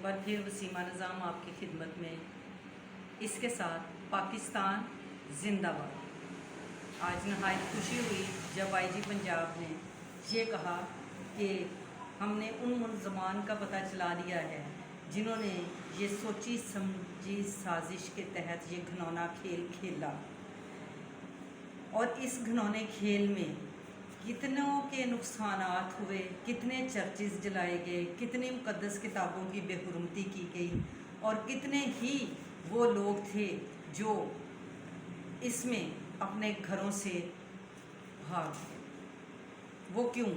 بار پھر وسیمہ نظام آپ کی خدمت میں، اس کے ساتھ پاکستان زندہ باد۔ آج نہایت خوشی ہوئی جب آئی جی پنجاب نے یہ کہا کہ ہم نے ان ملزمان کا پتہ چلا لیا ہے جنہوں نے یہ سوچی سمجھی سازش کے تحت یہ گھنونا کھیل کھیلا، اور اس گھنونے کھیل میں کتنوں کے نقصانات ہوئے، کتنے چرچز جلائے گئے، کتنی مقدس کتابوں کی بے حرمتی کی گئی، اور کتنے ہی وہ لوگ تھے جو اس میں اپنے گھروں سے بھاگ گئے۔ وہ کیوں؟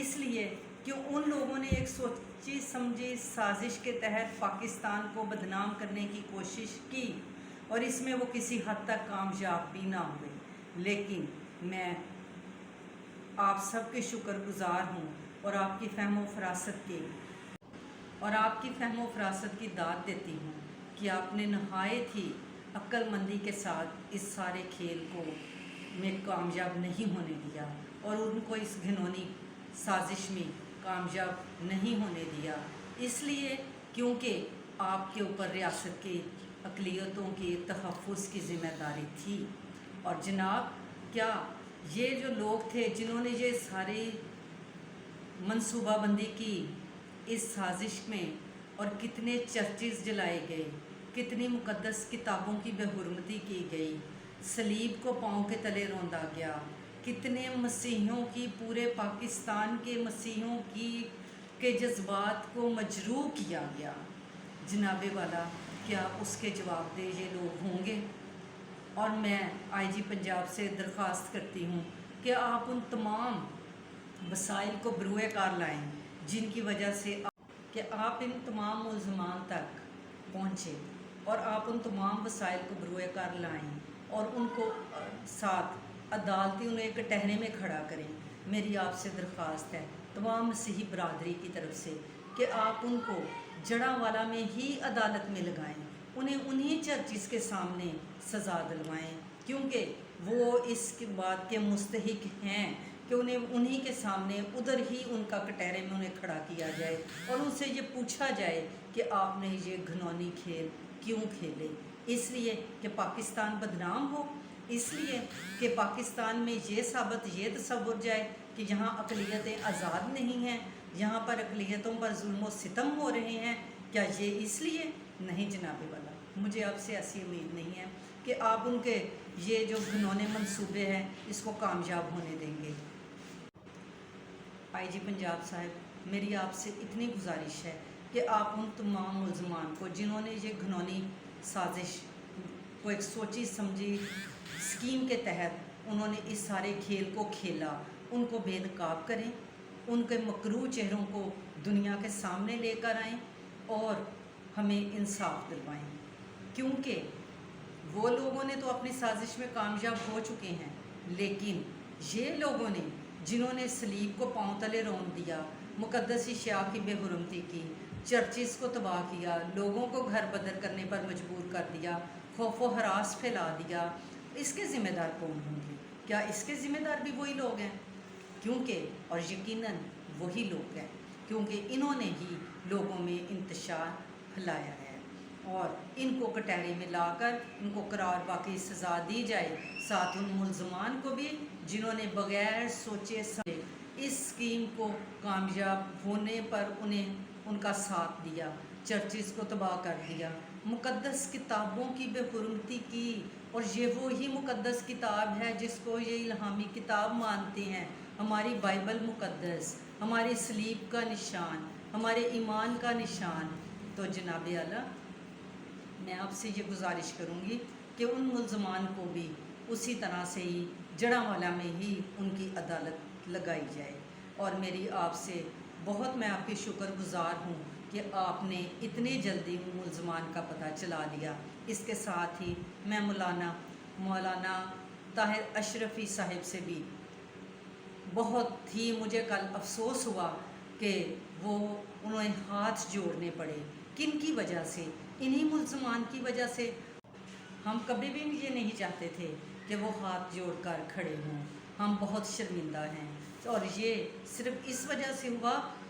اس لیے کہ ان لوگوں نے ایک سوچی سمجھی سازش کے تحت پاکستان کو بدنام کرنے کی کوشش کی، اور اس میں وہ کسی حد تک کامیاب بھی نہ ہوئے۔ لیکن میں آپ سب کے شکر گزار ہوں اور آپ کی فہم و فراست کی داد دیتی ہوں کہ آپ نے نہایت ہی عقل مندی کے ساتھ اس سارے کھیل کو میں کامیاب نہیں ہونے دیا، اور ان کو اس گھنونی سازش میں کامیاب نہیں ہونے دیا، اس لیے کیونکہ آپ کے اوپر ریاست کی اقلیتوں کے تحفظ کی ذمہ داری تھی۔ اور جناب، کیا یہ جو لوگ تھے جنہوں نے یہ ساری منصوبہ بندی کی اس سازش میں، اور کتنے چرچز جلائے گئے، کتنی مقدس کتابوں کی بے حرمتی کی گئی، صلیب کو پاؤں کے تلے روندا گیا، کتنے مسیحیوں کی، پورے پاکستان کے مسیحیوں کے جذبات کو مجروح کیا گیا، جناب والا، کیا اس کے جواب دہ یہ لوگ ہوں گے؟ اور میں آئی جی پنجاب سے درخواست کرتی ہوں کہ آپ ان تمام وسائل کو بروئے کار لائیں جن کی وجہ سے آپ ان تمام ملزمان تک پہنچیں، اور آپ ان تمام وسائل کو بروئے کار لائیں اور ان کو ساتھ عدالتی انہیں کٹہرے میں کھڑا کریں۔ میری آپ سے درخواست ہے تمام مسیحی برادری کی طرف سے کہ آپ ان کو جڑاں میں ہی عدالت میں لگائیں، انہیں انہی چرچز کے سامنے سزا دلوائیں، کیونکہ وہ اس کی بات کے مستحق ہیں کہ انہی کے سامنے ادھر ہی ان کا کٹہرے میں انہیں کھڑا کیا جائے، اور ان سے یہ پوچھا جائے کہ آپ نے یہ گھنونی کھیل کیوں کھیلے؟ اس لیے کہ پاکستان بدنام ہو، اس لیے کہ پاکستان میں یہ تصور جائے کہ یہاں اقلیتیں آزاد نہیں ہیں، یہاں پر اقلیتوں پر ظلم و ستم ہو رہے ہیں؟ کیا یہ اس لیے؟ نہیں جناب والا، مجھے آپ سے ایسی امید نہیں ہے کہ آپ ان کے یہ جو گھنونے منصوبے ہیں اس کو کامیاب ہونے دیں گے۔ آئی جی پنجاب صاحب، میری آپ سے اتنی گزارش ہے کہ آپ ان تمام ملزمان کو جنہوں نے یہ گھنونی سازش کو ایک سوچی سمجھی اسکیم کے تحت انہوں نے اس سارے کھیل کو کھیلا، ان کو بے نقاب کریں، ان کے مکروہ چہروں کو دنیا کے سامنے لے کر آئیں اور ہمیں انصاف دلوائیں، کیونکہ وہ لوگوں نے تو اپنی سازش میں کامیاب ہو چکے ہیں، لیکن یہ لوگوں نے جنہوں نے صلیب کو پاؤں تلے رون دیا، مقدس اشیاء کی بے حرمتی کی، چرچز کو تباہ کیا، لوگوں کو گھر بدر کرنے پر مجبور کر دیا، خوف و ہراس پھیلا دیا، اس کے ذمہ دار کون ہوں گے؟ کیا اس کے ذمہ دار بھی وہی لوگ ہیں؟ کیونکہ اور یقیناً وہی لوگ ہیں، کیونکہ انہوں نے ہی لوگوں میں انتشار پھیلایا ہے، اور ان کو کٹہرے میں لا کر ان کو قرار باقی سزا دی جائے، ساتھ ان ملزمان کو بھی جنہوں نے بغیر سوچے سمجھے اس اسکیم کو کامیاب ہونے پر ان کا ساتھ دیا، چرچز کو تباہ کر دیا، مقدس کتابوں کی بے حرمتی کی، اور یہ وہی مقدس کتاب ہے جس کو یہ الہامی کتاب مانتے ہیں، ہماری بائبل مقدس، ہماری صلیب کا نشان، ہمارے ایمان کا نشان۔ تو جناب اعلیٰ، میں آپ سے یہ گزارش کروں گی کہ ان ملزمان کو بھی اسی طرح سے ہی جڑاں میں ہی ان کی عدالت لگائی جائے، اور میری آپ سے میں آپ کی شکر گزار ہوں کہ آپ نے اتنے جلدی ملزمان کا پتہ چلا لیا۔ اس کے ساتھ ہی میں مولانا طاہر اشرفی صاحب سے بھی بہت ہی مجھے کل افسوس ہوا کہ انہیں ہاتھ جوڑنے پڑے، کن کی وجہ سے؟ انہی ملزمان کی وجہ سے۔ ہم کبھی بھی یہ نہیں چاہتے تھے کہ وہ ہاتھ جوڑ کر کھڑے ہوں، ہم بہت شرمندہ ہیں، اور یہ صرف اس وجہ سے ہوا